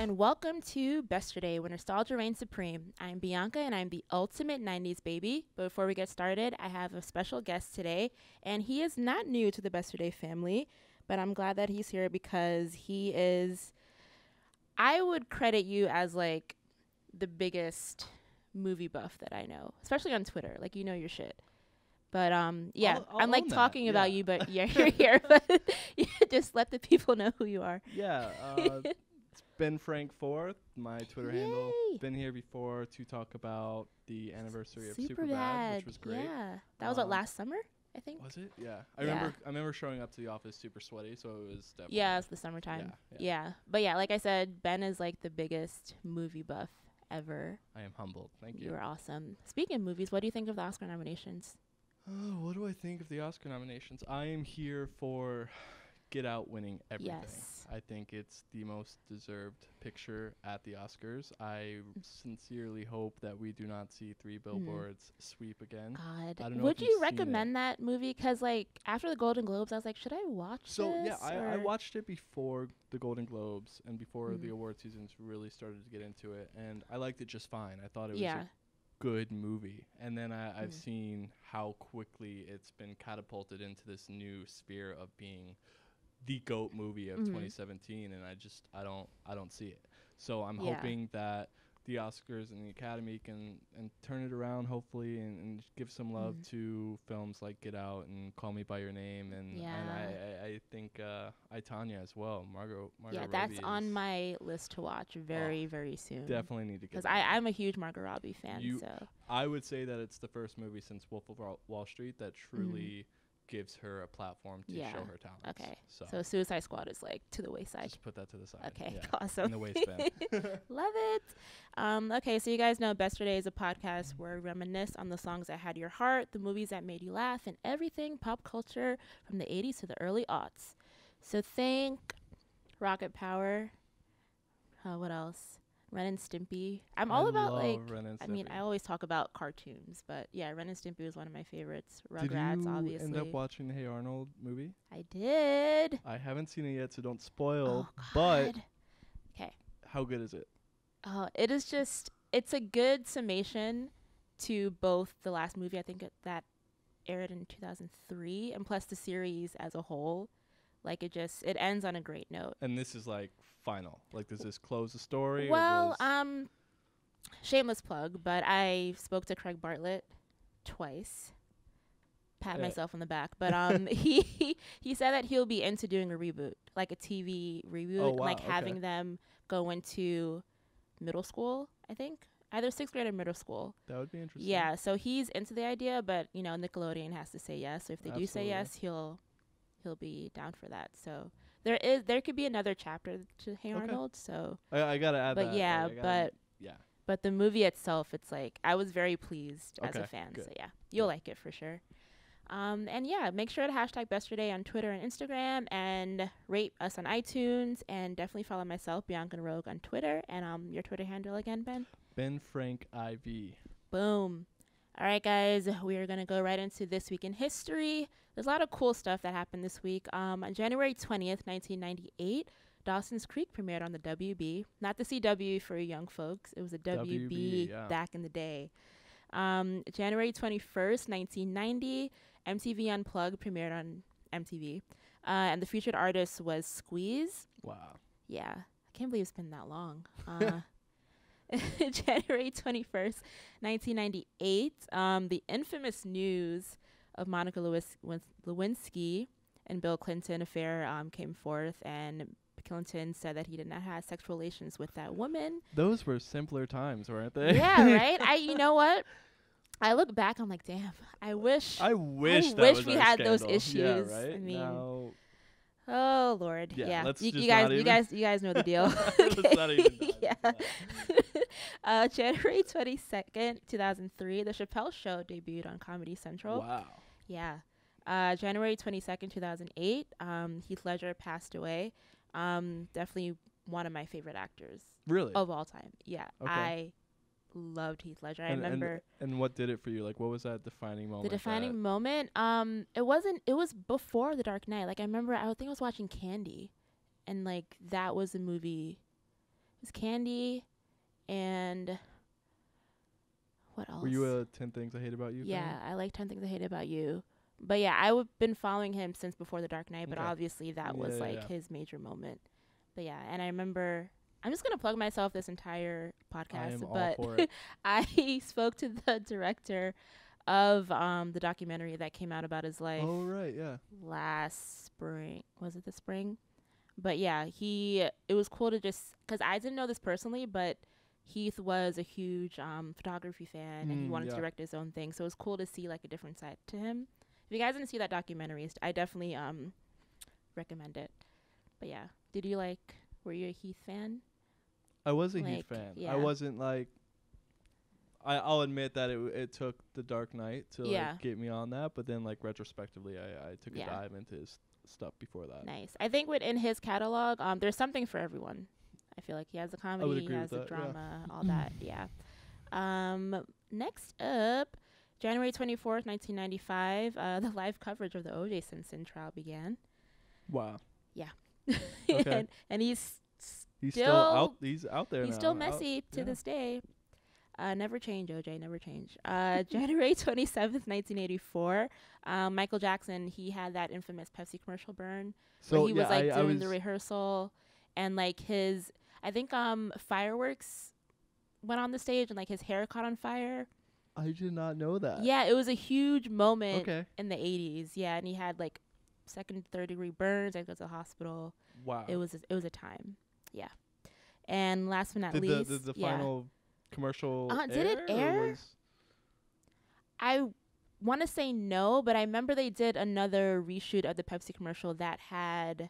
and welcome to Besterday, where nostalgia reigns supreme. I'm Bianca, and I'm the ultimate 90s baby. But before we get started, I have a special guest today, and he is not new to the Besterday family, but I'm glad that he's here because he is, I would credit you as, like, the biggest movie buff that I know, especially on Twitter. Like, you know your shit. But yeah, I'm like talking about you, but yeah, you're here. But yeah, just let the people know who you are. Yeah, it's Ben Frank 4th, my Twitter handle. Been here before to talk about the anniversary of Superbad, which was great. Yeah, that was what, last summer, I think. Was it? Yeah, I remember showing up to the office super sweaty, so it was definitely. Yeah, it's the summertime. Yeah, but yeah, like I said, Ben is like the biggest movie buff ever. I am humbled. Thank you. You are awesome. Speaking of movies, what do you think of the Oscar nominations? Oh, what do I think of the Oscar nominations? I am here for Get Out winning everything. Yes. I think it's the most deserved picture at the Oscars. I sincerely hope that we do not see Three Billboards sweep again. God. I don't know Would you recommend that movie? Because, like, after the Golden Globes, I was like, should I watch this? So, yeah, I watched it before the Golden Globes and before the award seasons really started to get into it. And I liked it just fine. I thought it was a good movie. And then I've seen how quickly it's been catapulted into this new sphere of being the GOAT movie of 2017, and I don't see it. So I'm hoping that the Oscars and the Academy can turn it around, hopefully, and give some love to films like Get Out and Call Me by Your Name, and I think I, Tonya as well, Margot yeah, Robbie that's on my list to watch very soon. Definitely need to get because I'm a huge Margot Robbie fan. So I would say that it's the first movie since Wolf of Wall Street that truly gives her a platform to show her talent. Okay. So Suicide Squad is like to the wayside. Just put that to the side. Okay. Awesome. In the waistband. Love it. Okay. So you guys know Besterday is a podcast where we reminisce on the songs that had your heart, the movies that made you laugh, and everything pop culture from the 80s to the early aughts. So think Rocket Power. What else? Ren and Stimpy. I'm all about, like, I mean, I always talk about cartoons, but yeah, Ren and Stimpy was one of my favorites. Rugrats, obviously. Did you end up watching the Hey Arnold movie? I did. I haven't seen it yet, so don't spoil. Oh, but okay, how good is it? It is just, it's a good summation to both the last movie, I think that aired in 2003, and plus the series as a whole. Like, it ends on a great note. And this is like final. Like, does this close the story? Well, shameless plug, but I spoke to Craig Bartlett twice. Pat myself on the back, but he said that he'll be into doing a reboot, like a TV reboot, like having them go into middle school. I think either 6th grade or middle school. That would be interesting. Yeah, so he's into the idea, but you know, Nickelodeon has to say yes. So if they do say yes, he'll be down for that. So there could be another chapter to Hey Arnold. So I gotta add that. But yeah, but the movie itself, it's like I was very pleased as a fan. Good. So yeah, you'll like it for sure. And yeah, make sure to hashtag Besterday on Twitter and Instagram, and rate us on iTunes, and definitely follow myself, Bianca Rogue, on Twitter. And your Twitter handle again, Ben? Ben Frank IV. Boom. All right, guys, we are going to go right into This Week in History. There's a lot of cool stuff that happened this week. On January 20th, 1998, Dawson's Creek premiered on the WB. Not the CW for young folks. It was a WB back in the day. January 21st, 1990, MTV Unplugged premiered on MTV. And the featured artist was Squeeze. Wow. Yeah. I can't believe it's been that long. January 21st, 1998, the infamous news of Monica Lewinsky and Bill Clinton affair came forth, and Clinton said that he did not have sexual relations with that woman. Those were simpler times, weren't they? Yeah, right? You know what? I look back, I'm like, damn, I wish we had those issues. Yeah, right? I mean, now, oh Lord, yeah. You guys know the deal. Let's not even January 22nd, 2003, The Chappelle Show debuted on Comedy Central. Wow. Yeah. January 22nd, 2008, Heath Ledger passed away. Definitely one of my favorite actors. Really? Of all time. Yeah. Okay. I loved Heath Ledger. I remember. And what did it for you? Like, what was that defining moment? The defining moment? It was before The Dark Knight. Like, I remember, I think I was watching Candy. And, like, that was a movie. was Candy, and what else? Were you a 10 Things I Hate About You Yeah, fan? I like 10 Things I Hate About You. But yeah, I've been following him since before The Dark Knight, but obviously that was like his major moment. But yeah, and I remember, I'm just going to plug myself this entire podcast, but all for it. I spoke to the director of the documentary that came out about his life. Oh, right, yeah. Last spring. Was it the spring? But yeah, it was cool to just, because I didn't know this personally, but Heath was a huge photography fan, and he wanted to direct his own thing. So it was cool to see like a different side to him. If you guys didn't see that documentary, I definitely recommend it. But yeah, were you a Heath fan? I was a Heath fan. Yeah. I wasn't like, I'll admit that it took The Dark Knight to like get me on that, but then like retrospectively, I took a dive into his stuff before that. Nice. I think within his catalog, there's something for everyone. I feel like he has a comedy, he has a drama, all that. Yeah. Next up, January 24th, 1995, the live coverage of the O.J. Simpson trial began. Wow. Yeah. Okay. and he's still out. He's out there. He's now. Still messy to this day. Never change, OJ. Never change. January 27th, 1984. Michael Jackson. He had that infamous Pepsi commercial burn. So where he was like doing the rehearsal, and like I think fireworks went on the stage, and like his hair caught on fire. I did not know that. Yeah, it was a huge moment in the 80s. Yeah, and he had like second, third degree burns. I go to the hospital. Wow. It was a time. Yeah. And last but not least, the final commercial did it air? I want to say no, but I remember they did another reshoot of the Pepsi commercial that had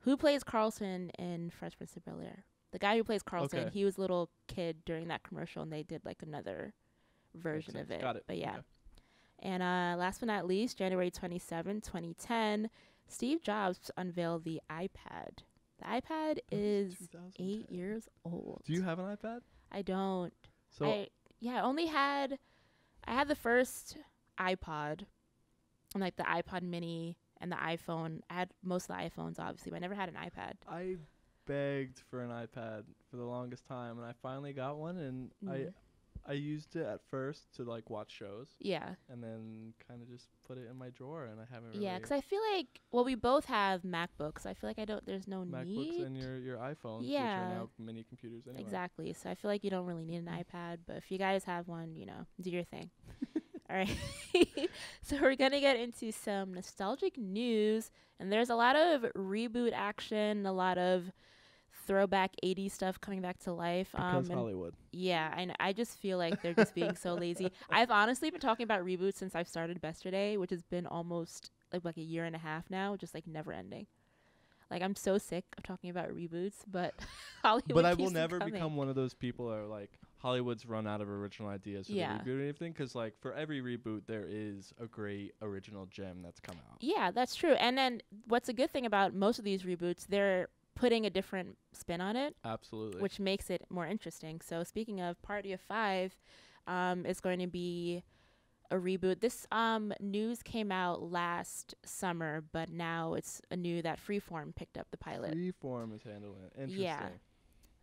who plays Carlton in Fresh Prince of Bel-Air. The guy who plays Carlton, he was a little kid during that commercial, and they did like another version of it. Got it. But yeah. Okay. And last but not least, January 27, 2010, Steve Jobs unveiled the iPad. The iPad is 8 years old. Do you have an iPad? I don't. So I had the first iPod, and like the iPod mini and the iPhone. I had most of the iPhones, obviously, but I never had an iPad. I begged for an iPad for the longest time, and I finally got one, and I used it at first to like watch shows. Yeah. And then kind of just put it in my drawer, and I haven't really. Yeah, because I feel like we both have MacBooks. I feel like there's no MacBooks need. MacBooks and your iPhones, which are now mini computers anyway. Exactly. So I feel like you don't really need an iPad, but if you guys have one, do your thing. All right. So we're going to get into some nostalgic news, and there's a lot of reboot action, a lot of throwback 80s stuff coming back to life. Because Hollywood. Yeah, and I just feel like they're just being so lazy. I've honestly been talking about reboots since I've started Besterday, which has been almost like a year and a half now, just like never ending. Like I'm so sick of talking about reboots, but Hollywood. But I will never become one of those people that are like Hollywood's run out of original ideas for the reboot or anything, because like for every reboot there is a great original gem that's come out. Yeah, that's true. And then what's a good thing about most of these reboots, they're putting a different spin on it. Absolutely. Which makes it more interesting. So speaking of, Party of Five is going to be a reboot. This news came out last summer, but now it's a new that Freeform picked up the pilot. Freeform is handling it. Interesting. Yeah.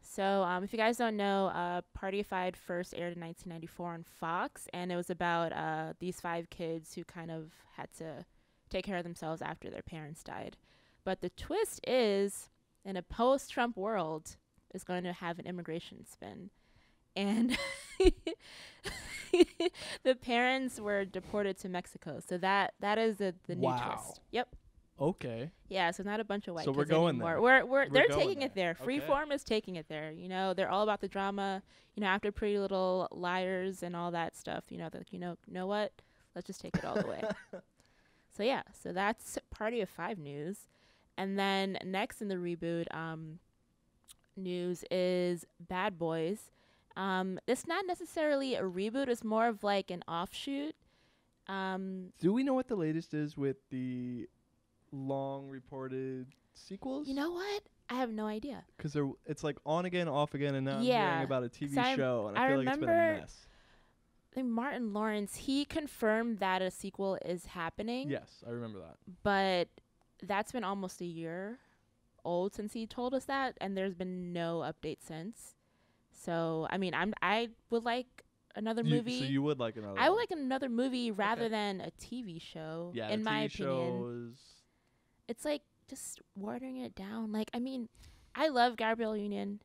So if you guys don't know, Party of Five first aired in 1994 on Fox, and it was about these 5 kids who kind of had to take care of themselves after their parents died. But the twist is, in a post-Trump world, is going to have an immigration spin. And the parents were deported to Mexico. So that is the new twist. Yep. Okay. Yeah, so not a bunch of white kids we're going anymore. There. They're taking it there. Freeform is taking it there. They're all about the drama. After Pretty Little Liars and all that stuff, you know what? Let's just take it all the way. So that's Party of Five news. And then next in the reboot news is Bad Boys. It's not necessarily a reboot. It's more of like an offshoot. Do we know what the latest is with the long reported sequels? You know what? I have no idea. Because it's like on again, off again, and now I'm hearing about a TV show, and I feel like it's been a mess. I think Martin Lawrence, he confirmed that a sequel is happening. Yes, I remember that. But that's been almost a year. old since he told us that, and there's been no update since. So I mean, I would like another movie. So you would like another? I would like another movie rather than a TV show. Yeah, in my TV opinion, shows. it's like just watering it down. Like, I mean, I love Gabrielle Union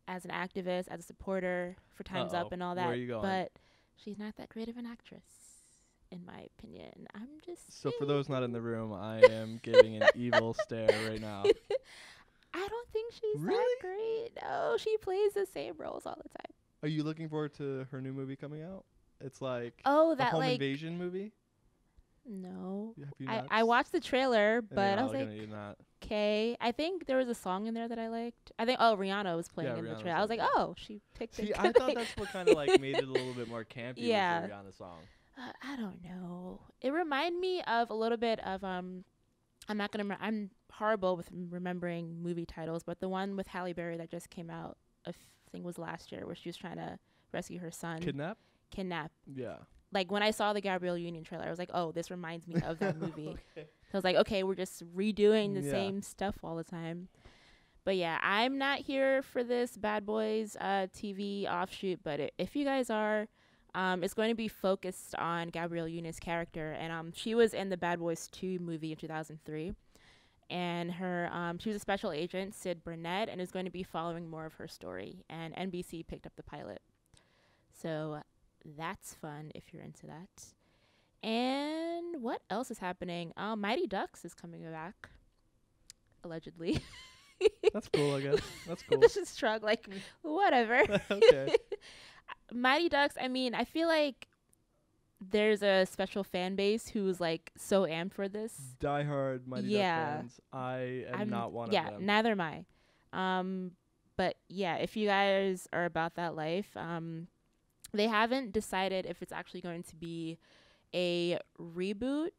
as an activist, as a supporter for Time's Up and all that. Where are you going? But she's not that great of an actress, in my opinion. I'm just So for those not in the room, I am giving an evil stare right now. I don't think she's Really? that great. No, she plays the same roles all the time. Are you looking forward to her new movie coming out? It's like a home like invasion movie. No, Have you I watched the trailer, but I was like, not. okay. I think there was a song in there that I liked. I think Rihanna was playing in the trailer. I was like, oh, she picked. See, I thought that's what kind of like made it a little bit more campy. Yeah, was the Rihanna song. I don't know. It reminded me of a little bit of I'm not gonna. I'm horrible with remembering movie titles, but the one with Halle Berry that just came out, I think was last year, where she was trying to rescue her son. Kidnap. Yeah. Like when I saw the Gabrielle Union trailer, I was like, oh, this reminds me of that movie. Okay. So I was like, okay, we're just redoing the same stuff all the time. But yeah, I'm not here for this Bad Boys TV offshoot. But if you guys are, it's going to be focused on Gabrielle Union's character. And she was in the Bad Boys 2 movie in 2003. And she was a special agent, Sid Burnett, and is going to be following more of her story. And NBC picked up the pilot. So that's fun if you're into that. And what else is happening? Mighty Ducks is coming back, allegedly. That's cool, I guess. That's cool. This is shrug, like, whatever. Okay. Mighty Ducks, I mean, I feel like there's a special fan base who's, like, so amped for this. Diehard Mighty Ducks fans. I'm not one of them. Yeah, neither am I. But, yeah, if you guys are about that life, they haven't decided if it's actually going to be a reboot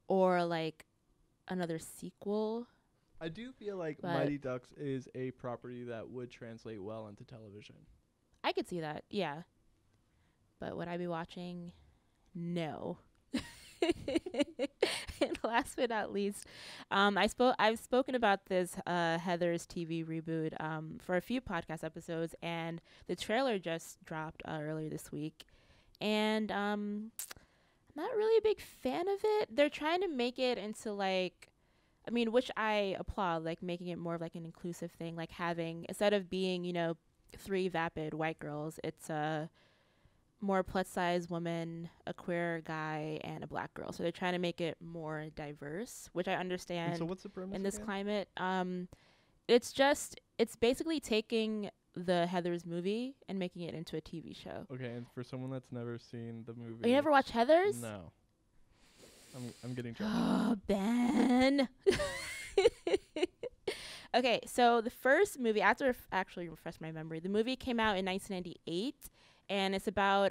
or like another sequel. I do feel like Mighty Ducks is a property that would translate well into television. I could see that, yeah. But would I be watching? No. And last but not least, I've spoken about this Heather's TV reboot for a few podcast episodes, and the trailer just dropped earlier this week, and I'm not really a big fan of it. They're trying to make it into like, I mean, which I applaud, like making it more of like an inclusive thing, like having, instead of being 3 vapid white girls, it's a more plus-size woman, a queer guy, and a black girl. So they're trying to make it more diverse, which I understand. And so what's the premise in this again? climate? It's basically taking the Heathers movie and making it into a TV show. Okay, and for someone that's never seen the movie, you never watched Heathers? No. I'm getting trouble. Oh, Ben. Okay, so the first movie, after actually refresh my memory, the movie came out in 1998. And it's about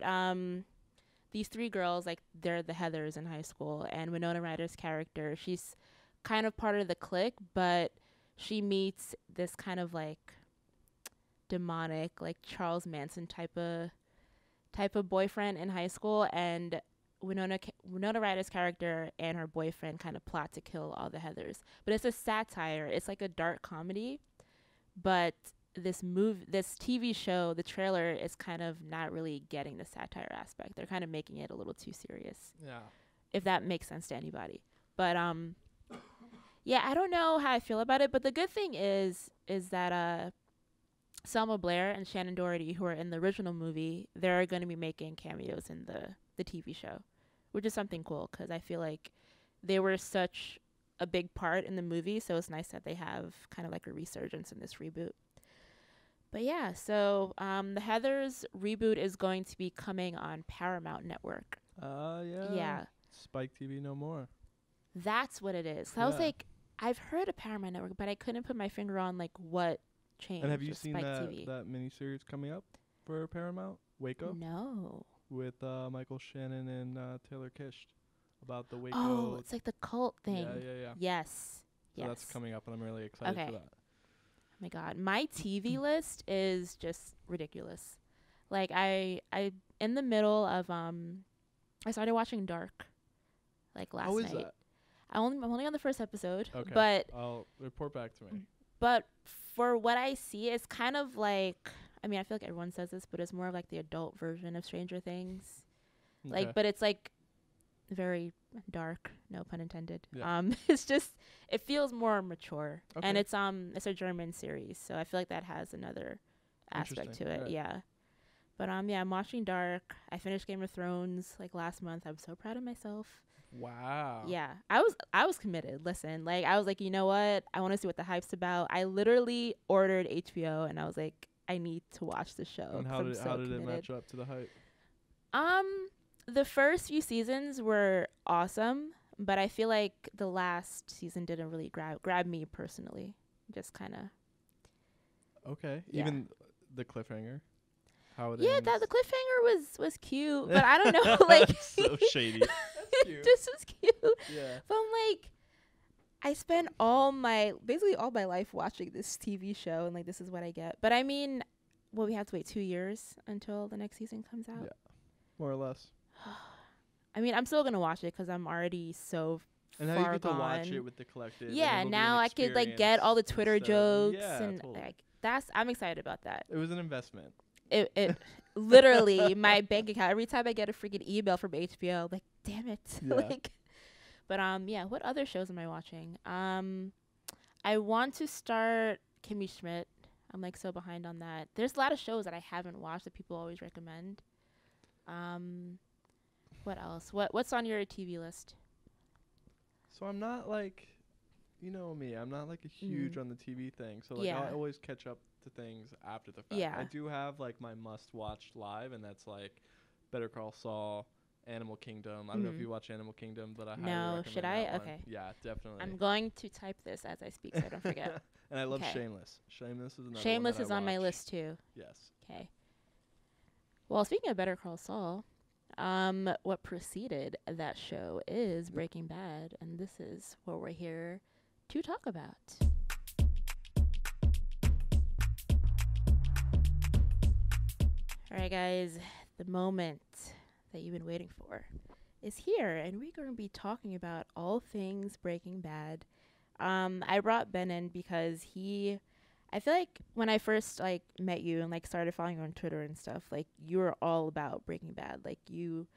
these 3 girls, like they're the Heathers in high school, and Winona Ryder's character, she's kind of part of the clique, but she meets this kind of like demonic, like Charles Manson type of boyfriend in high school, and Winona Ryder's character and her boyfriend kind of plot to kill all the Heathers. But it's a satire. It's like a dark comedy, but this TV show, the trailer is kind of not really getting the satire aspect. They're kind of making it a little too serious. Yeah. If that makes sense to anybody. But yeah, I don't know how I feel about it, but the good thing is that Selma Blair and Shannon Doherty, who are in the original movie, they're going to be making cameos in the TV show, which is something cool because I feel like they were such a big part in the movie, so it's nice that they have kind of like a resurgence in this reboot. But yeah, so the Heathers reboot is going to be coming on Paramount Network. Yeah. Yeah. Spike TV no more. That's what it is. So I was like, I've heard of Paramount Network, but I couldn't put my finger on like what changed. And have you seen Spike that TV. that miniseries coming up for Paramount? Waco? No. With Michael Shannon and Taylor Kish about the Waco. Oh, it's like the cult thing. Yeah. Yes. So that's coming up, and I'm really excited for that. Oh my God, my TV list is just ridiculous. Like I in the middle of I started watching Dark like last night. How is that? I'm only on the first episode. Okay. But I'll report back to me. But for what I see, it's kind of like, I mean, I feel like everyone says this, but it's more of like the adult version of Stranger Things. Okay. Like, but it's like very dark, no pun intended. Yeah. It's just, it feels more mature. Okay. And it's a German series, so I feel like that has another aspect to it. Right. Yeah. But yeah, I'm watching Dark. I finished Game of Thrones like last month. I'm so proud of myself. Wow. Yeah. I was committed. Listen, like I was like, you know what? I want to see what the hype's about. I literally ordered HBO and I was like, I need to watch the show. And how did it match up to the hype? The first few seasons were awesome, but I feel like the last season didn't really grab me personally. Just kind of. Okay. Yeah. Even the cliffhanger. How it yeah, ends. the cliffhanger was cute, but I don't know, like so shady. That's cute. This was cute. Yeah. But I'm like, I spent basically all my life watching this TV show, and like this is what I get. But I mean, well, we have to wait 2 years until the next season comes out. Yeah, more or less. I mean, I'm still gonna watch it because I'm already so and now you get to watch it with the collective. Yeah, now I could like get all the Twitter jokes and totally. like I'm excited about that. It was an investment. It literally my bank account. Every time I get a freaking email from HBO, I'm like, damn it. Yeah. Like, but yeah. What other shows am I watching? I want to start Kimmy Schmidt. I'm like so behind on that. There's a lot of shows that I haven't watched that people always recommend. What else? What's on your TV list? So I'm not like, you know me, I'm not like a huge on the TV thing. So like I always catch up to things after the fact. Yeah. I do have like my must watch live, and that's like Better Call Saul, Animal Kingdom. I don't know if you watch Animal Kingdom, but I highly recommend should I? that one. Okay. Yeah, definitely. I'm going to type this as I speak so I don't forget. And I love Shameless. Shameless is another Shameless one is on my list too. Yes. Okay. Well, speaking of Better Call Saul, what preceded that show is Breaking Bad, and this is what we're here to talk about. All right, guys, the moment that you've been waiting for is here, and we're going to be talking about all things Breaking Bad. I brought Ben in because I feel like when I first like met you and like started following you on Twitter and stuff, like you were all about Breaking Bad. Like you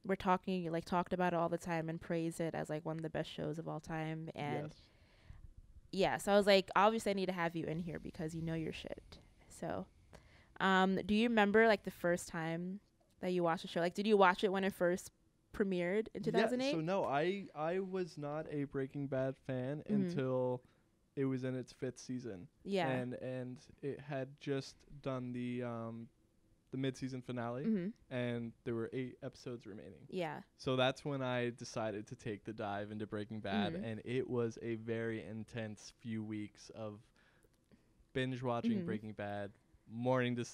were talking, you like talked about it all the time and praised it as like one of the best shows of all time. And so I was like, obviously I need to have you in here because you know your shit. So, do you remember like the first time that you watched the show? Like, did you watch it when it first premiered in 2008? Yeah, so no, I was not a Breaking Bad fan until it was in its 5th season. Yeah. And it had just done the mid-season finale, and there were 8 episodes remaining. Yeah. So that's when I decided to take the dive into Breaking Bad, and it was a very intense few weeks of binge watching Breaking Bad, morning to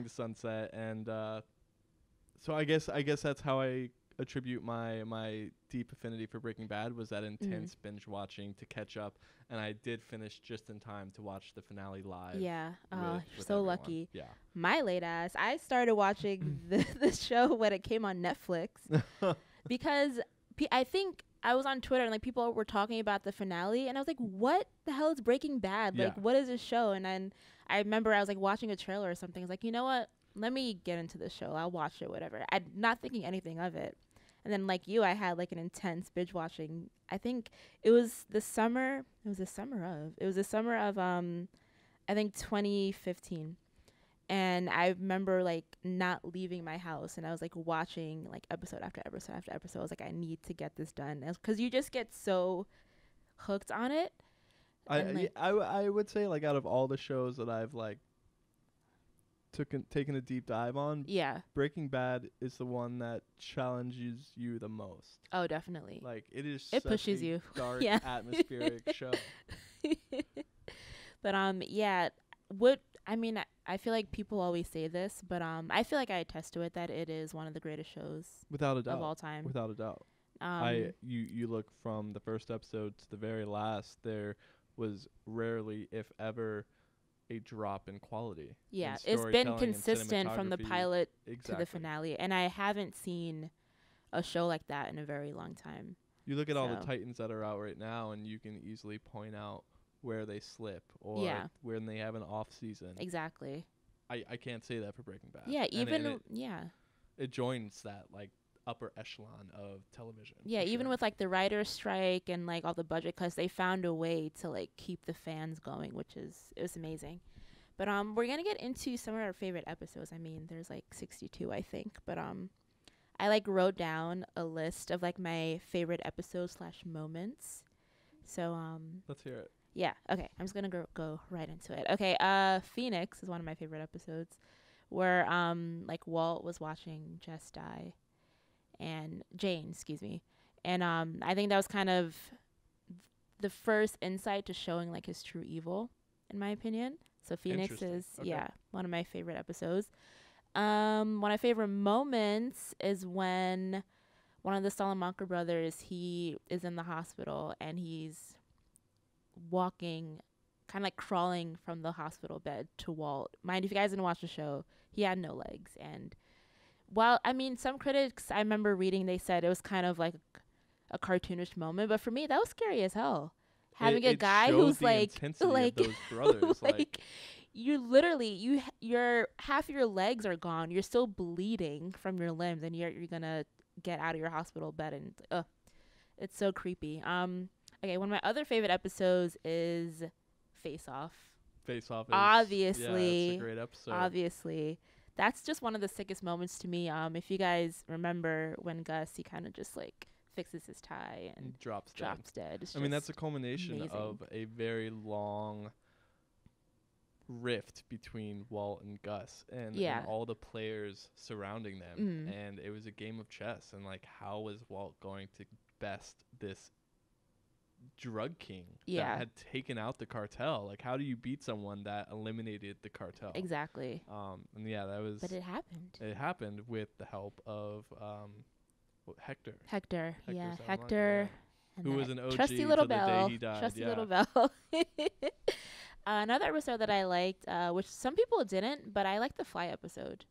sunset, and so I guess that's how I attribute my deep affinity for Breaking Bad, was that intense binge watching to catch up, and I did finish just in time to watch the finale live. Yeah. You're so everyone. Lucky. Yeah. My late ass, I started watching the show when it came on Netflix because I think I was on Twitter and like people were talking about the finale, and I was like, what the hell is Breaking Bad? Like, what is this show? And then I remember I was like watching a trailer or something. I was like, you know what? Let me get into the show. I'll watch it, whatever. I'm not thinking anything of it. And then like you, I had like an intense binge watching. I think it was the summer. It was the summer of I think 2015. And I remember like not leaving my house, and I was like watching like episode after episode after episode. I was like, I need to get this done, because you just get so hooked on it. I would say like out of all the shows that I've like taken a deep dive on, Breaking Bad is the one that challenges you the most. Oh, definitely. Like it pushes you. Dark, atmospheric show. But I feel like people always say this, but I feel like I attest to it that it is one of the greatest shows without a doubt of all time. Without a doubt. You look from the first episode to the very last, there was rarely, if ever, a drop in quality. Yeah, it's been consistent from the pilot to the finale, and I haven't seen a show like that in a very long time. You look at all the titans that are out right now, and you can easily point out where they slip or when they have an off season. Exactly. I can't say that for Breaking Bad. Yeah, it joins that like upper echelon of television. Yeah, even with like the writer's strike and like all the budget cuts, they found a way to like keep the fans going, it was amazing. But we're gonna get into some of our favorite episodes. I mean, there's like 62, I think. But I like wrote down a list of like my favorite episodes / moments. So let's hear it. Yeah. Okay. I'm just gonna go right into it. Okay. Phoenix is one of my favorite episodes, where like Walt was watching Jess die, and Jane, excuse me, and I think that was kind of the first insight to showing like his true evil, in my opinion. So Phoenix is one of my favorite episodes. One of my favorite moments is when one of the Salamanca brothers, he is in the hospital and he's walking, kind of like crawling from the hospital bed to Walt. Mind if you guys didn't watch the show, he had no legs. And while, I mean, some critics I remember reading, they said it was kind of like a cartoonish moment, but for me, that was scary as hell. Having a guy who's like those brothers, like you literally your half your legs are gone, you're still bleeding from your limbs, and you're gonna get out of your hospital bed, and it's so creepy. Okay, one of my other favorite episodes is Face Off. Face Off is obviously it's a great episode. Obviously. That's just one of the sickest moments to me. If you guys remember when Gus, he kind of just like fixes his tie and drops dead. I mean, that's a culmination of a very long rift between Walt and Gus and all the players surrounding them. And it was a game of chess, and like, how was Walt going to best this drug king that had taken out the cartel? Like, how do you beat someone that eliminated the cartel? Exactly. And that was, but it happened with the help of Hector, Hector, who was an OG trusty little till bell. The day he died. Trusty little bell. Another episode that I liked, which some people didn't, but I liked the fly episode.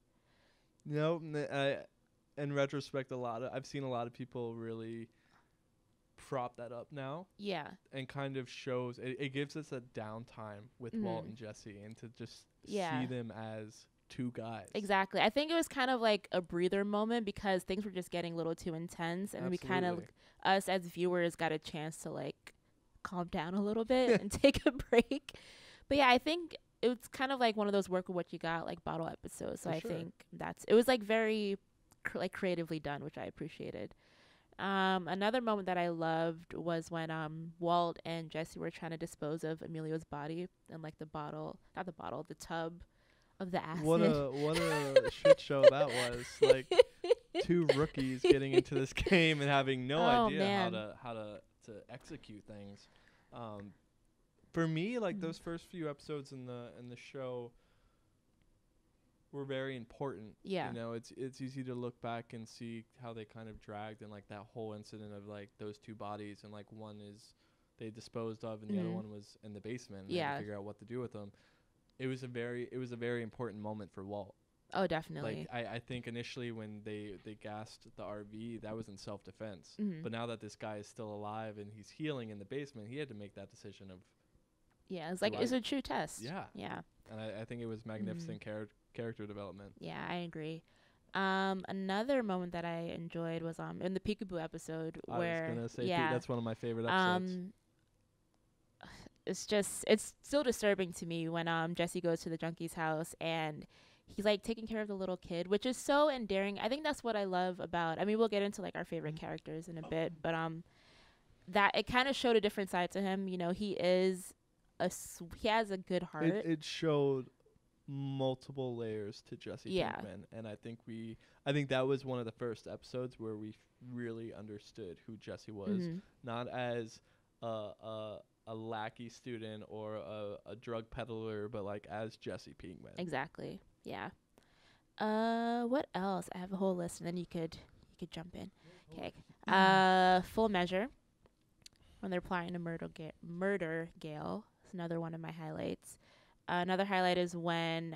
No, in retrospect, I've seen a lot of people really prop that up now. Yeah. And kind of shows it gives us a downtime with Walt and Jesse, and to just see them as two guys. Exactly. I think it was kind of like a breather moment because things were just getting a little too intense, and we kind of, us as viewers, got a chance to like calm down a little bit and take a break. But yeah, I think it was kind of like one of those work with what you got, like bottle episodes. So I think it was like very creatively done, which I appreciated. Another moment that I loved was when Walt and Jesse were trying to dispose of Emilio's body in like the tub of the acid. What a shit show that was. Like, two rookies getting into this game and having no idea how to execute things. For me, like those first few episodes in the show were very important. Yeah. You know, it's easy to look back and see how they kind of dragged, and like that whole incident of like those two bodies, and like one is they disposed of and the other one was in the basement, and they had to figure out what to do with them. It was a very important moment for Walt. Oh, definitely. Like I think initially when they gassed the RV, that was in self-defense. But now that this guy is still alive and he's healing in the basement, he had to make that decision of it's like it's a true test. Yeah. And I think it was magnificent character development. Yeah, I agree. Another moment that I enjoyed was in the Peekaboo episode where I was gonna say that's one of my favorite episodes. It's still disturbing to me when Jesse goes to the junkie's house and he's like taking care of the little kid, which is so endearing. I think that's what I love about, I mean, we'll get into like our favorite characters in a bit, but that it kind of showed a different side to him. You know, he has a good heart. It showed multiple layers to Jesse Pinkman, and I think that was one of the first episodes where we really understood who Jesse was, not as a lackey student or a drug peddler, but like as Jesse Pinkman. Exactly. Yeah. What else? I have a whole list, and then you could jump in. Okay. Full Measure, when they're plotting to murder Gail. It's another one of my highlights. Another highlight is when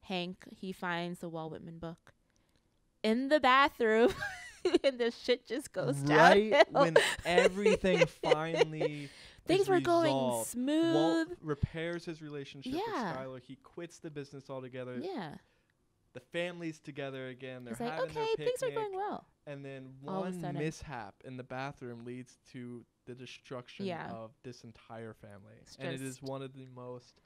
Hank, he finds the Walt Whitman book in the bathroom and the shit just goes down. Right when everything finally things were going smooth. Walt repairs his relationship with Skylar. He quits the business altogether. Yeah. The family's together again. They're it's like, having their picnic, things are going well. And then one mishap in the bathroom leads to the destruction of this entire family. And it is one of the most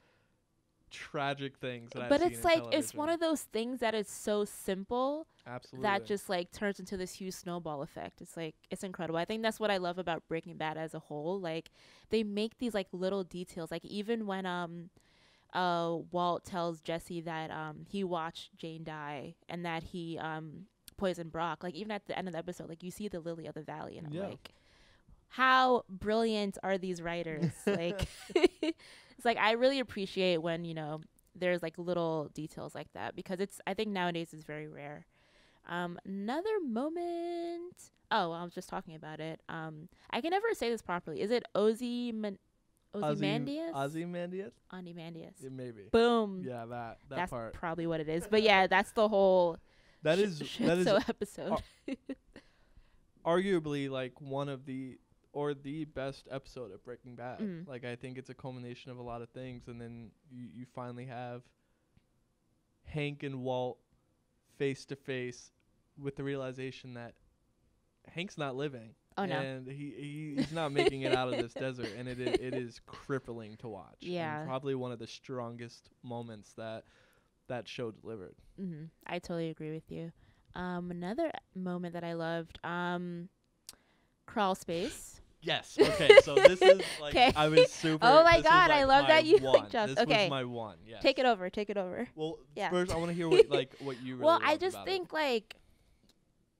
tragic things that I've seen in television. But it's like, it's one of those things that is so simple. Absolutely. That just like turns into this huge snowball effect. It's like, it's incredible. I think that's what I love about Breaking Bad as a whole. Like, they make these like little details. Like, even when Walt tells Jesse that he watched Jane die and that he poisoned Brock. Like, even at the end of the episode, like, you see the lily of the valley, and I'm like, how brilliant are these writers? Like, it's like, I really appreciate when, you know, there's like little details like that, because I think nowadays it's very rare. Another moment. Oh, I was just talking about it. I can never say this properly. Is it Ozymandias? Ozymandias? Ozymandias. It may be. Boom. Yeah, that's part. Probably what it is. But yeah, that's the whole that is episode. Arguably like one of the best episode of Breaking Bad. Like, I think it's a culmination of a lot of things, and then you finally have Hank and Walt face to face with the realization that Hank's not living. Oh, no. And he's not making it out of this desert, and it is crippling to watch. Yeah. And probably one of the strongest moments that show delivered. Mm-hmm. I totally agree with you. Another moment that I loved, crawl space. Yes. Okay. So this is like, I was super. Oh my God! I love that you like just. This okay. was my one. Yes. Take it over. Well, first I want to hear what you really. Well, I just think like,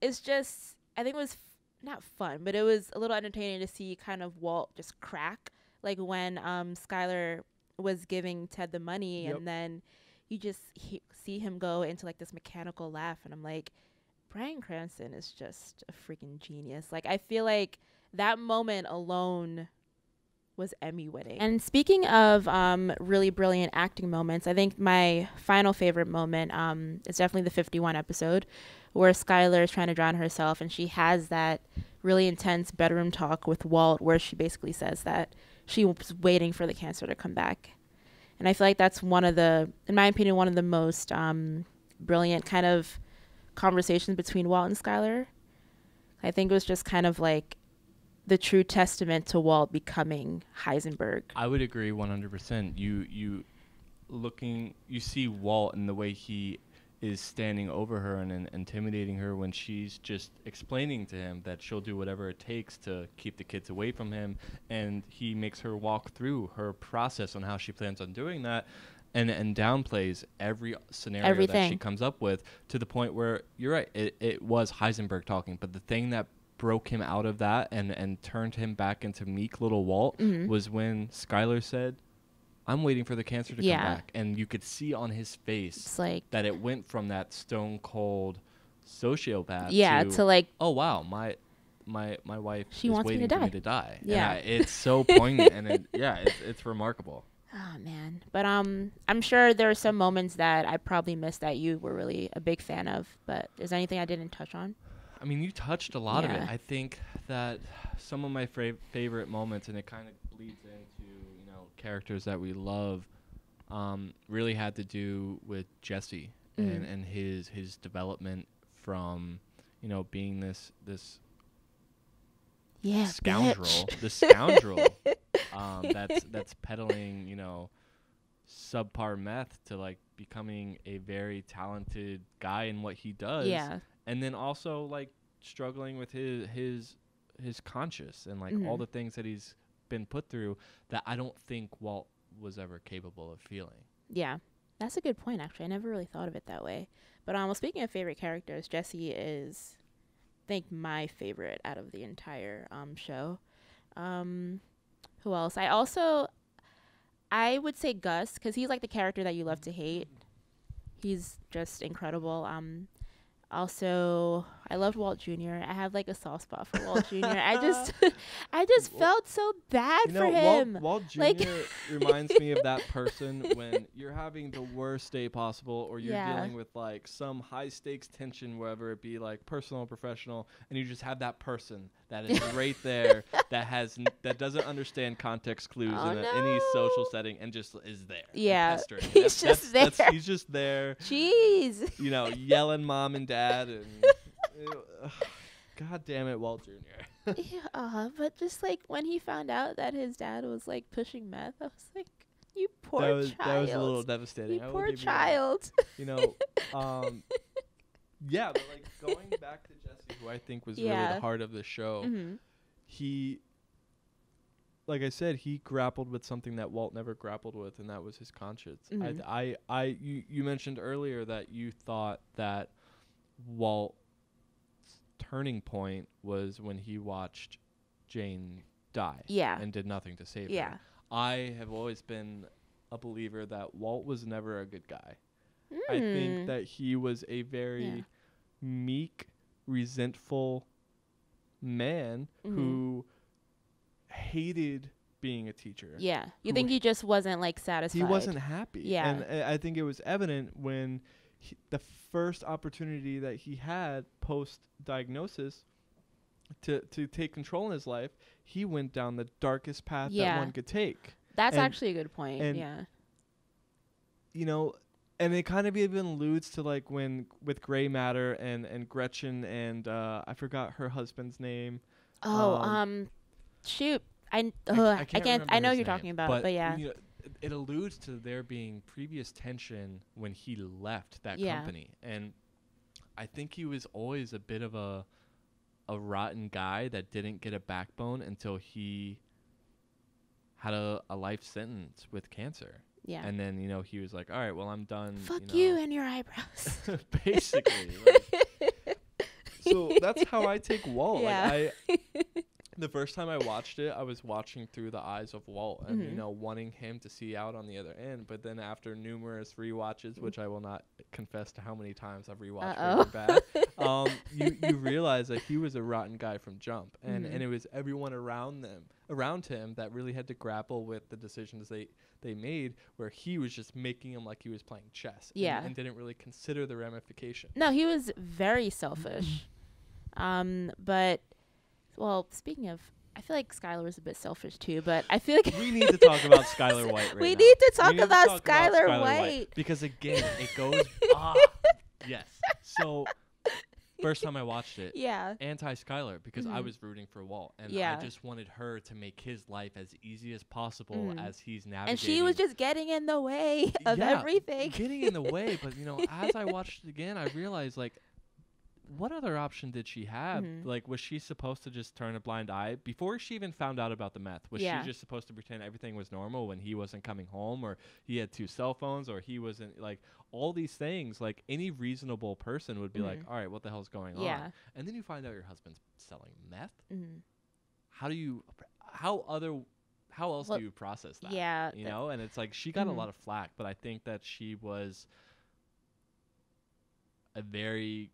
it's just, I think it was not fun, but it was a little entertaining to see kind of Walt just crack, like when Skylar was giving Ted the money, and then you just see him go into like this mechanical laugh, and I'm like, Bryan Cranston is just a freaking genius. Like, I feel like that moment alone was Emmy winning. And speaking of really brilliant acting moments, I think my final favorite moment is definitely the 51 episode, where Skylar is trying to drown herself, and she has that really intense bedroom talk with Walt, where she basically says that she was waiting for the cancer to come back. And I feel like that's one of the, in my opinion, one of the most brilliant kind of conversations between Walt and Skylar. I think it was just kind of like the true testament to Walt becoming Heisenberg. I would agree 100%. You see Walt and the way he is standing over her and intimidating her when she's just explaining to him that she'll do whatever it takes to keep the kids away from him, and he makes her walk through her process on how she plans on doing that, and downplays every scenario that she comes up with, to the point where, you're right, it was Heisenberg talking, but the thing that broke him out of that and turned him back into meek little Walt was when Skylar said, I'm waiting for the cancer to come back. And you could see on his face that it went from that stone cold sociopath to like, oh wow, my wife is waiting for me to die. Yeah. And it's so poignant, and it's remarkable. Oh man. But I'm sure there are some moments that I probably missed that you were really a big fan of, but is there anything I didn't touch on? I mean, you touched a lot of it. I think that some of my favorite moments, and it kind of bleeds into, characters that we love, really had to do with Jesse and his development from, being this scoundrel, that's peddling, subpar meth, to like becoming a very talented guy in what he does. Yeah. And then also like struggling with his conscience and like all the things that he's been put through that I don't think Walt was ever capable of feeling. Yeah, that's a good point, actually. I never really thought of it that way. But well, speaking of favorite characters, Jesse is, I think, my favorite out of the entire show. Who else? I would say Gus, because he's like the character that you love to hate. He's just incredible. Also, I loved Walt Jr. I have like a soft spot for Walt Jr. I just felt so bad for him. Walt Jr. reminds me of that person when you're having the worst day possible, or you're dealing with like some high stakes tension, whether it be like personal or professional, and you just have that person that is right there that doesn't understand context clues in any social setting and just is there. Yeah, he's just there. He's just there. Jeez. You know, yelling mom and dad and God damn it, Walt Jr. Yeah, but just like when he found out that his dad was like pushing meth, I was like, you poor child. That was a little devastating. You poor child. You know, yeah, but like going back to Jesse, who I think was really the heart of the show, he, like I said, he grappled with something that Walt never grappled with, and that was his conscience. You mentioned earlier that you thought that Walt's turning point was when he watched Jane die and did nothing to save her. I have always been a believer that Walt was never a good guy. I think that he was a very meek, resentful man who hated being a teacher. Yeah. You think he just wasn't like satisfied? He wasn't happy. Yeah. And I think it was evident when the first opportunity that he had post-diagnosis to take control in his life, he went down the darkest path that one could take. That's actually a good point. And, you know, and it kind of even alludes to like when with Gray Matter and Gretchen and I forgot her husband's name. Shoot. I know who you're talking about, but yeah. You know, it alludes to there being previous tension when he left that company. And I think he was always a bit of a rotten guy that didn't get a backbone until he had a life sentence with cancer. Yeah. And then, you know, he was like, all right, well, I'm done. Fuck you and your eyebrows. Basically. So that's how I take Walt. Yeah. Like the first time I watched it, I was watching through the eyes of Walt and, you know, wanting him to see out on the other end. But then after numerous rewatches, which I will not confess to how many times I've rewatched Breaking Bad, you realize that he was a rotten guy from jump. And it was everyone around him that really had to grapple with the decisions they made, where he was just making them like he was playing chess. And didn't really consider the ramifications. No, he was very selfish. But... Well, speaking of, I feel like Skylar was a bit selfish too, but I feel like we need to talk about Skylar White right we now. Need to talk about Skylar White. Because again, it goes yes. So first time I watched it, anti-Skylar, because I was rooting for Walt, and I just wanted her to make his life as easy as possible as he's navigating. And she was just getting in the way of everything. Getting in the way, but you know, as I watched it again, I realized like, what other option did she have? Like, was she supposed to just turn a blind eye before she even found out about the meth? Was she just supposed to pretend everything was normal when he wasn't coming home, or he had 2 cell phones, or he wasn't, like, all these things? Like, any reasonable person would be like, all right, what the hell's going on? And then you find out your husband's selling meth. How else do you process that? Yeah. You know, and it's like, she got a lot of flack, but I think that she was a very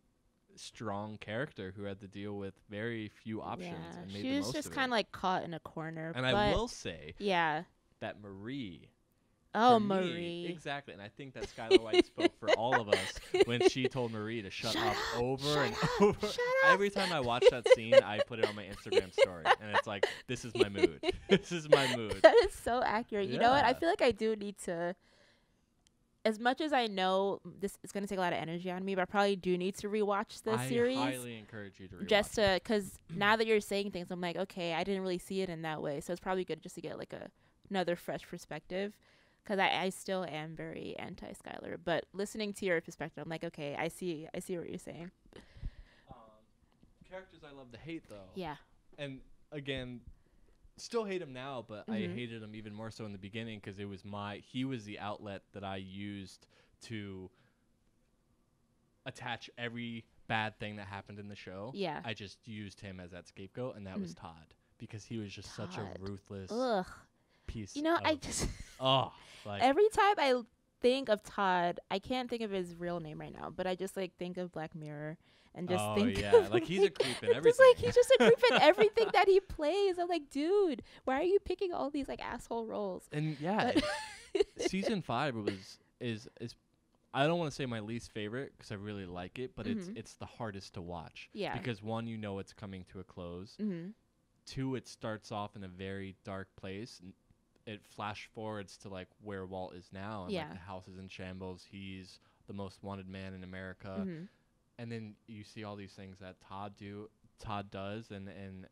strong character who had to deal with very few options and made the most of it. She was just kind of like caught in a corner. And I will say that Marie. Oh, Marie. Exactly. And I think that Skylar White spoke for all of us when she told Marie to shut up over and over. Every time I watch that scene, I put it on my Instagram story. And it's like, this is my mood. This is my mood. That is so accurate. You know what? I feel like I do need to... As much as I know this is going to take a lot of energy on me, but I probably do need to rewatch this series. I highly encourage you to rewatch just to, because now that you're saying things, I'm like, okay, I didn't really see it in that way. So it's probably good just to get like another fresh perspective, because I still am very anti-Skylar. But listening to your perspective, I'm like, okay, I see what you're saying. Characters I love to hate, though. Yeah. And again... Still hate him now, but I hated him even more so in the beginning because he was the outlet that I used to attach every bad thing that happened in the show. Yeah. I just used him as that scapegoat, and that was Todd, because he was just such a ruthless piece. You know, I just like every time I think of Todd. I can't think of his real name right now, but I just like think of Black Mirror and just think of, like he's a creep in everything. Just like he's just a creep in everything that he plays. I'm like, dude, why are you picking all these like asshole roles? And season 5 is I don't want to say my least favorite because I really like it, but it's the hardest to watch. Yeah. Because 1, you know it's coming to a close. 2, it starts off in a very dark place. It flash forwards to like where Walt is now, and like the house is in shambles. He's the most wanted man in America, and then you see all these things that Todd does, and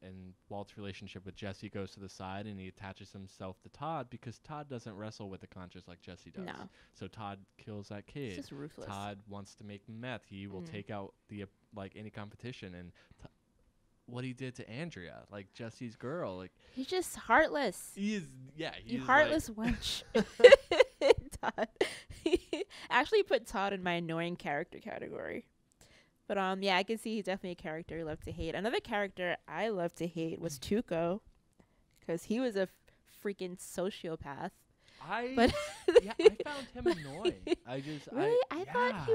Walt's relationship with Jesse goes to the side, and he attaches himself to Todd because Todd doesn't wrestle with the conscience like Jesse does. No. So Todd kills that kid. It's just ruthless. Todd wants to make meth. He will take out the like any competition, and what he did to Andrea, like Jesse's girl, like he's just heartless. He is, you heartless wench. Todd. Actually put Todd in my annoying character category. But I can see he's definitely a character I love to hate. Another character I love to hate was Tuco, because he was a freaking sociopath. I found him annoying. I thought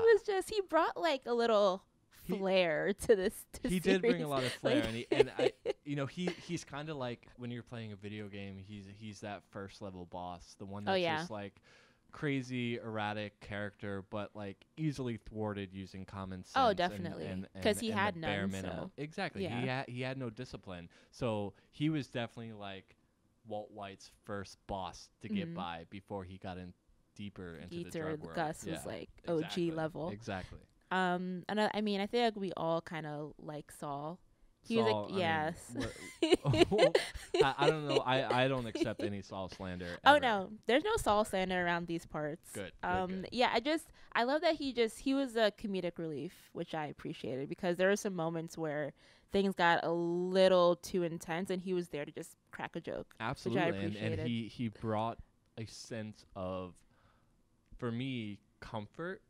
he brought like a little flair to this. He did bring a lot of flair, he's kind of like when you're playing a video game. He's that first level boss, the one that's just like crazy erratic character, but like easily thwarted using common sense. Oh, definitely, because he had bare none. minimum. So. Exactly, he had no discipline, so he was definitely like Walt White's first boss to get by before he got in deeper into the drug world. Gus was like OG level. Exactly. And I mean, I feel like we all kind of like Saul. He was like, yes. I don't know. I don't accept any Saul slander. Oh ever. no, there's no Saul slander around these parts. Good. Yeah, I love that he was a comedic relief, which I appreciated, because there were some moments where things got a little too intense, and he was there to just crack a joke. Absolutely, which I appreciated. and he brought a sense of, for me, comfort.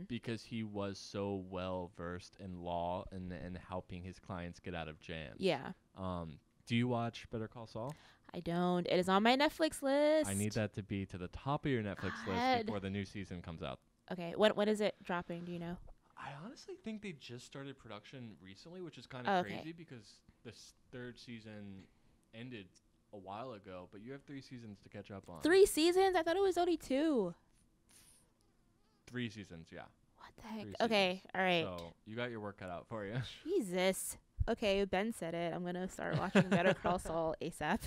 Because he was so well versed in law and helping his clients get out of jams. Yeah. Do you watch Better Call Saul? I don't. It is on my Netflix list. I need that to be to the top of your Netflix list before the new season comes out. Okay. When is it dropping? Do you know? I honestly think they just started production recently, which is kind of crazy because the 3rd season ended a while ago, but you have 3 seasons to catch up on. 3 seasons? I thought it was only 2. 3 seasons, yeah. What the heck? Okay, all right. So you got your work cut out for you. Jesus. Okay, Ben said it. I'm gonna start watching Better Call Saul ASAP.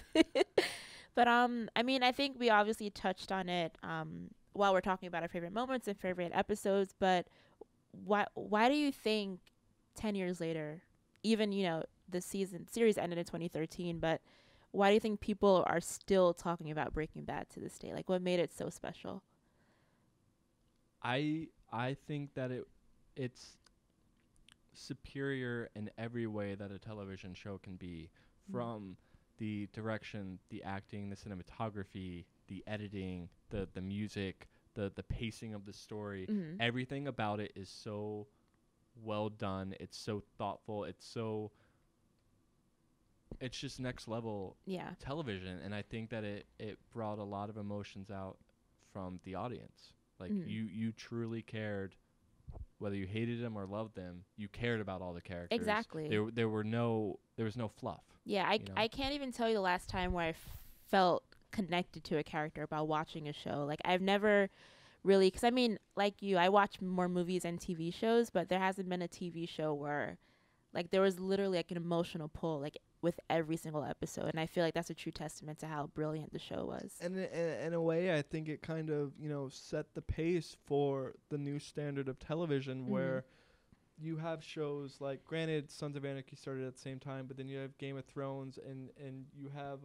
But I mean, I think we obviously touched on it while we're talking about our favorite moments and favorite episodes. But why do you think 10 years later, even the series ended in 2013, but why do you think people are still talking about Breaking Bad to this day? Like, what made it so special? I think that it's superior in every way that a television show can be, from the direction, the acting, the cinematography, the editing, the music, the pacing of the story. Everything about it is so well done. It's so thoughtful. It's just next level television, and I think that it brought a lot of emotions out from the audience. Like you truly cared, whether you hated them or loved them. You cared about all the characters. Exactly. There was no fluff. Yeah, I can't even tell you the last time where I felt connected to a character about watching a show. Like, I've never really, because I mean, like you, I watch more movies and TV shows, but there hasn't been a TV show where like there was literally like an emotional pull like with every single episode, and I feel like that's a true testament to how brilliant the show was. And in a way, I think it kind of set the pace for the new standard of television, where you have shows like, granted, Sons of Anarchy started at the same time, but then you have Game of Thrones, and you have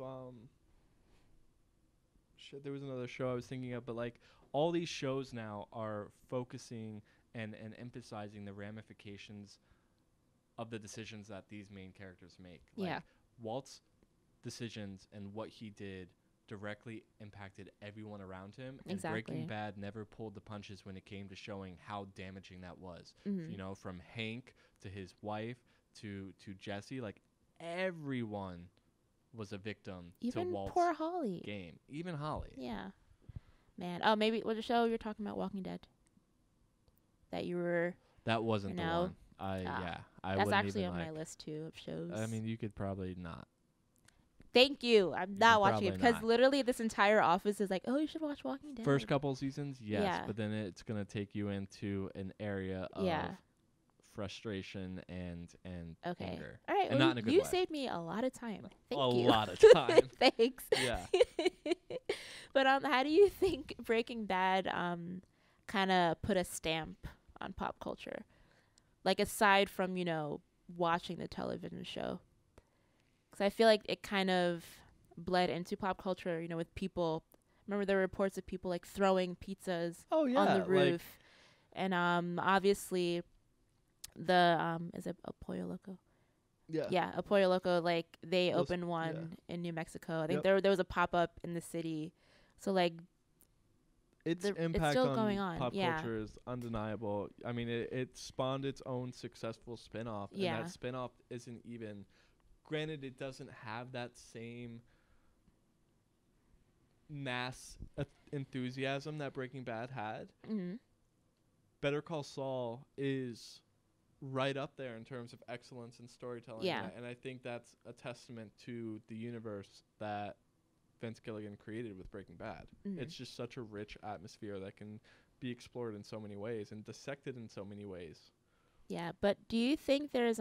there was another show I was thinking of, but like all these shows now are focusing and emphasizing the ramifications of the decisions that these main characters make. Like Walt's decisions and what he did directly impacted everyone around him. And Breaking Bad never pulled the punches when it came to showing how damaging that was. From Hank to his wife to Jesse, like everyone was a victim even to Walt's poor Holly. game. Even Holly. Yeah. Man. Oh, maybe was the show you're talking about Walking Dead? That you were. That wasn't the one. I that's wouldn't actually even on my list too of shows. I mean, you could probably not. Thank you. I'm not watching it because literally this entire office is like, oh, you should watch Walking Dead. First couple seasons, yes, but then it's gonna take you into an area of frustration and anger. All right, and not in a good you way. saved me a lot of time. Thank you. A lot of time. Thanks. Yeah. But how do you think Breaking Bad kind of put a stamp on pop culture? Like aside from, watching the television show. Cuz I feel like it kind of bled into pop culture, with people. Remember there were reports of people like throwing pizzas on the roof. And obviously the is it a Pollo Loco? Yeah, a Pollo Loco, like they opened one in New Mexico. I think there was a pop-up in the city. So like its impact it's still going on. Pop culture is undeniable. I mean, it spawned its own successful spin-off, and that spin-off isn't even, granted, it doesn't have that same mass enthusiasm that Breaking Bad had. Mm-hmm. Better Call Saul is right up there in terms of excellence in storytelling. Yeah. And I think that's a testament to the universe that Vince Gilligan created with Breaking Bad. Mm-hmm. It's just such a rich atmosphere that can be explored in so many ways and dissected in so many ways. Yeah, but do you think there's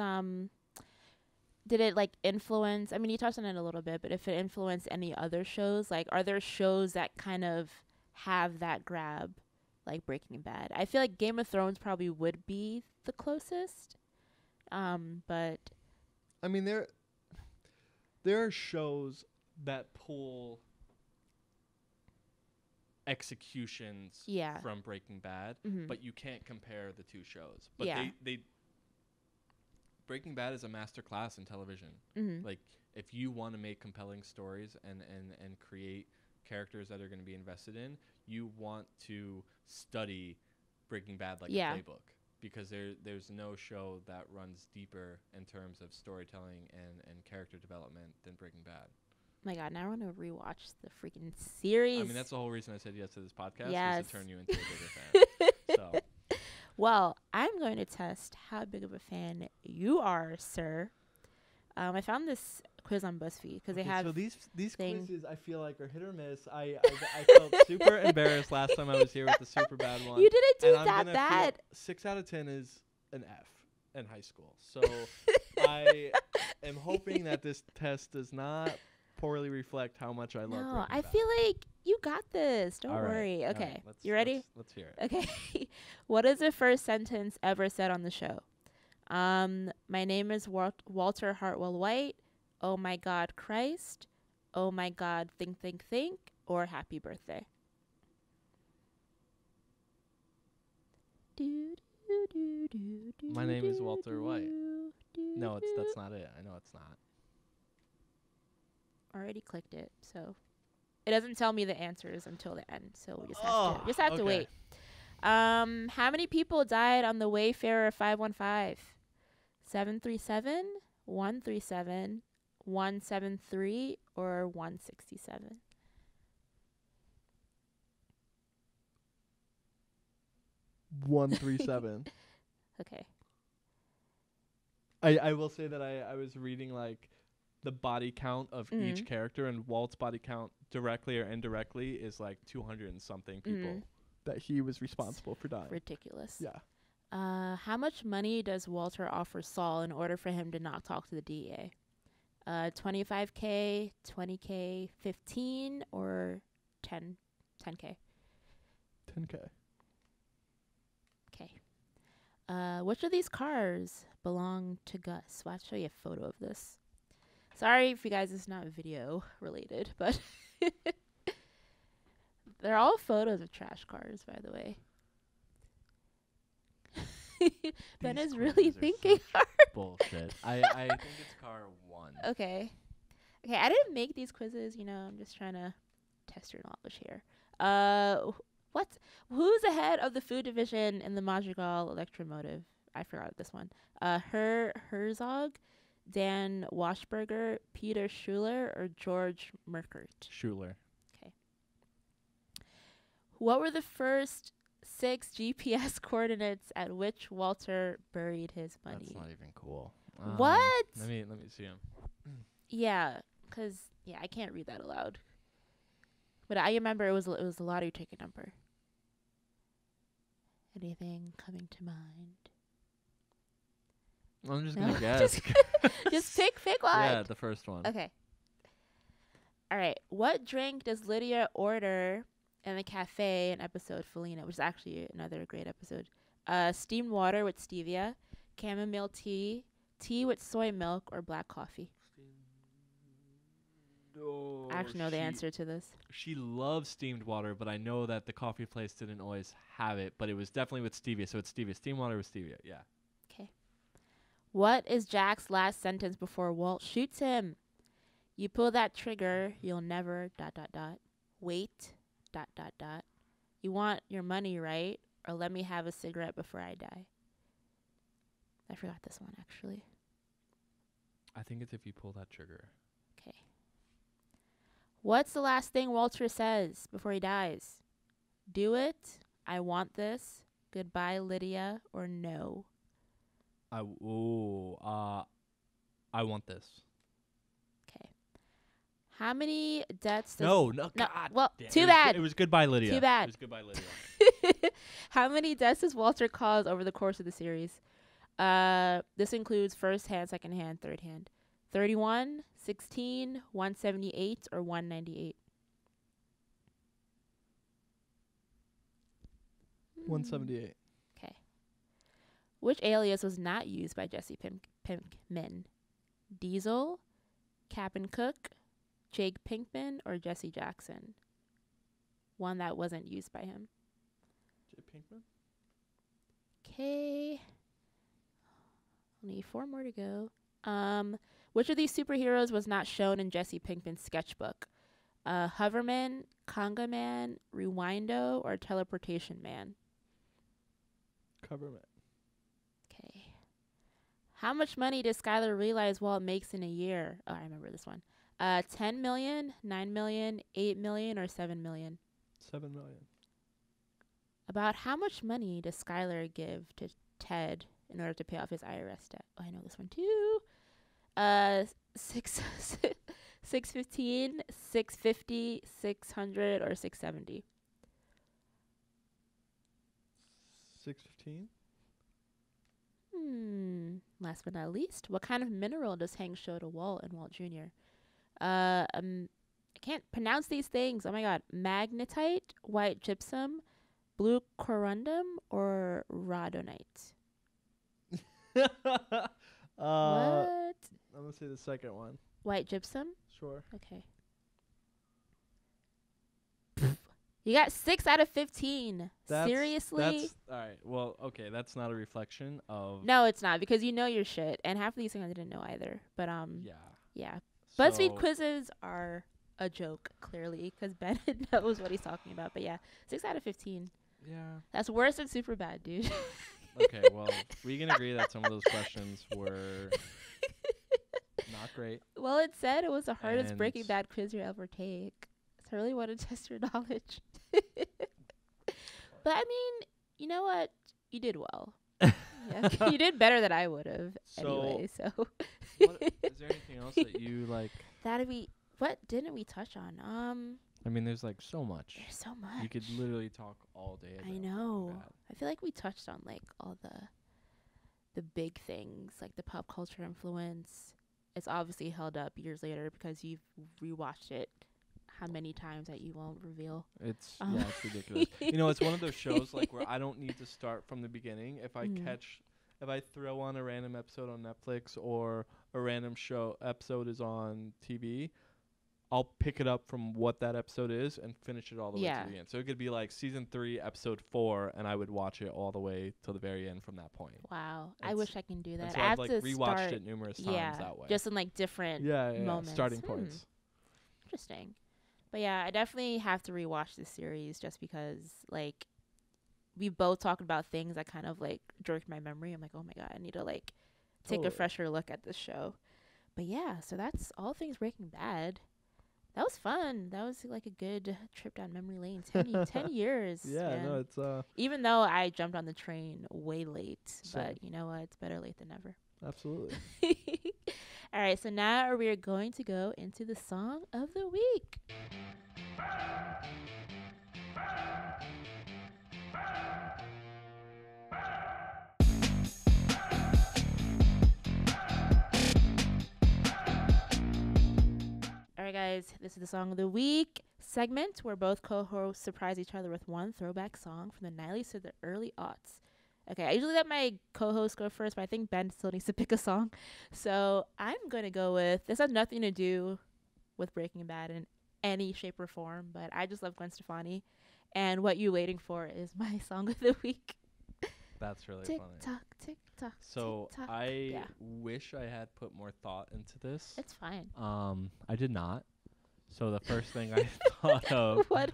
did it like influence, I mean you touched on it a little bit, but if it influenced any other shows, like are there shows that kind of have that grab like Breaking Bad? I feel like Game of Thrones probably would be the closest. But I mean there are shows that pull executions from Breaking Bad, but you can't compare the two shows. But they Breaking Bad is a masterclass in television. Mm-hmm. Like if you want to make compelling stories and create characters that are going to be invested in, you want to study Breaking Bad like a playbook, because there's no show that runs deeper in terms of storytelling and character development than Breaking Bad. Oh my God, now I want to rewatch the freaking series. I mean, that's the whole reason I said yes to this podcast, was to turn you into a bigger fan. So. Well, I'm going to test how big of a fan you are, sir. I found this quiz on BuzzFeed because they have. So these quizzes I feel like are hit or miss. I felt super embarrassed last time I was here with the super bad one. You didn't do that bad. 6 out of 10 is an F in high school. So I am hoping that this test does not poorly reflect how much I love Breaking Bad. I feel like you got this. Don't worry. Okay. Right, you ready? Let's hear it. Okay. What is the first sentence ever said on the show? My name is Walter Hartwell White. Oh my God, Christ. Oh my God, think, or happy birthday. My name is Walter White. No, that's not it. I know it's not. Already clicked it, so it doesn't tell me the answers until the end, so we just have to wait. How many people died on the Wayfarer 515? 737, 137, 173, or 167? $137. Okay. I will say that I was reading like the body count of each character, and Walt's body count directly or indirectly is like 200 and something people that he was responsible for dying. Ridiculous. Yeah. How much money does Walter offer Saul in order for him to not talk to the DEA? $25K, $20K, 15, or 10K? 10K. Okay. Which of these cars belong to Gus? Well, I'll show you a photo of this. Sorry if you guys, it's not video related, but they're all photos of trash cars, by the way. Ben is really thinking hard. Bullshit. I think it's car 1. Okay, I didn't make these quizzes, I'm just trying to test your knowledge here. Who's the head of the food division in the Madrigal Electromotive? I forgot this one. Herzog, Dan Washburger, Peter Schuler, or George Merkert? Schuler. Okay. What were the first 6 GPS coordinates at which Walter buried his money? That's not even cool. What? Let me see him. Yeah, because I can't read that aloud. But I remember it was a lottery ticket number. Anything coming to mind? I'm just gonna guess. Just pick one. Yeah, the first one. Okay. All right. What drink does Lydia order in the cafe in episode Felina, which is actually another great episode? Steamed water with stevia, chamomile tea, tea with soy milk, or black coffee? No, I actually know the answer to this. She loves steamed water, but I know that the coffee place didn't always have it, but it was definitely with stevia, so it's stevia. Steamed water with stevia, yeah. Okay. What is Jack's last sentence before Walt shoots him? You pull that trigger, you'll never ... Wait ... You want your money, right? Or let me have a cigarette before I die. I forgot this one, actually. I think it's if you pull that trigger. Okay. What's the last thing Walter says before he dies? Do it, I want this, goodbye, Lydia, or no? I want this. Okay. How many deaths does... No, God. Well, damn, too bad. It was goodbye, Lydia. Too bad. It was goodbye, Lydia. How many deaths does Walter cause over the course of the series? This includes first hand, second hand, third hand. 31, 16, 178, or 198? 178. Okay. Which alias was not used by Jesse Pinkman? Diesel, Captain Cook, Jake Pinkman, or Jesse Jackson? One that wasn't used by him. Jake Pinkman? Okay. Only 4 more to go. Which of these superheroes was not shown in Jesse Pinkman's sketchbook? Hoverman, Conga Man, Rewindo, or Teleportation Man? Coverman. Okay. How much money does Skylar realize Walt makes in a year? Oh, I remember this one. 10 million, 9 million, 8 million, or 7 million? 7 million. About how much money does Skylar give to Ted in order to pay off his IRS debt? Oh, I know this one too. 615, 650, 600, or 670? 615. Last but not least, what kind of mineral does Hank show to Walt and Walt Jr.? I can't pronounce these things. Oh my god. Magnetite, white gypsum, blue corundum, or rhodonite? What? I'm gonna say the second one. White gypsum? Sure. Okay. You got 6 out of 15. Seriously? That's all right. Well, okay, that's not a reflection of. No, it's not, because you know your shit, and half of these things I didn't know either. But yeah. BuzzFeed quizzes are a joke, clearly, because Bennett knows what he's talking about. But yeah, 6 out of 15. Yeah. That's worse than Superbad, dude. Okay, well, we can agree that some of those questions were not great. Well, it said it was the hardest Breaking Bad quiz you ever take. So I really want to test your knowledge. But I mean, you know what? You did well. Yeah, you did better than I would have anyway. So, is there anything else that you like? What didn't we touch on? I mean, there's like so much. There's so much. You could literally talk all day about I know. I feel like we touched on like all the big things, like the pop culture influence. It's obviously held up years later because you've rewatched it how many times that you won't reveal. It's ridiculous. You know, it's one of those shows like where I don't need to start from the beginning. If I throw on a random episode on Netflix or a random show episode is on TV, I'll pick it up from what that episode is and finish it all the way to the end. So it could be like season 3, episode 4, and I would watch it all the way to the very end from that point. Wow. I wish I can do that. So I have I've to rewatched it numerous times that way. Just in like different moments. Starting points. Interesting. But yeah, I definitely have to rewatch this series just because like we both talked about things that kind of like jerked my memory. I'm like, oh my god, I need to like take a fresher look at this show. But yeah, so that's all things Breaking Bad. That was fun. That was like a good trip down memory lane. 10 years. Yeah, man. no, it's even though I jumped on the train way late, Same. but you know what? It's better late than never. Absolutely. All right, so now we are going to go into the song of the week. All right, guys, this is the song of the week segment where both co-hosts surprise each other with one throwback song from the 90s to the early aughts. Okay, I usually let my co-host go first, but I think Ben still needs to pick a song. So I'm going to go with, this has nothing to do with Breaking Bad in any shape or form, but I just love Gwen Stefani. And What You Waiting For is my song of the week. That's really tick funny. Tock, tick tock. So tick tock. I wish I had put more thought into this. It's fine. I did not. So the first thing I thought of what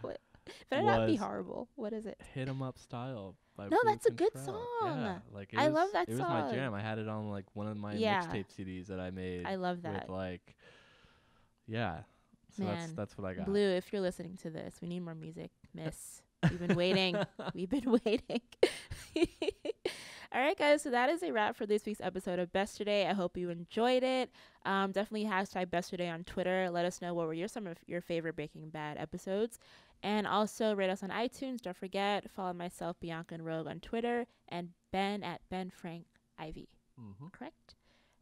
better not be horrible. What is it? Hit 'Em Up Style by No, Blue that's a good Contrell. song. Yeah, like I love that It song. was my jam. I had it on like one of my mixtape CDs that I made. I love that. With like, yeah. So Man, that's what I got. Blue, if you're listening to this, we need more music, miss. We've been waiting. We've been waiting. All right, guys. So that is a wrap for this week's episode of Besterday. I hope you enjoyed it. Definitely hashtag Besterday on Twitter. Let us know what were some of your favorite Breaking Bad episodes. And also rate us on iTunes. Don't forget, follow myself, Bianca and Rogue on Twitter, and Ben at BenFrankIV. Mm-hmm. Correct?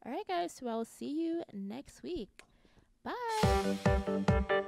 All right, guys. So I'll see you next week. Bye.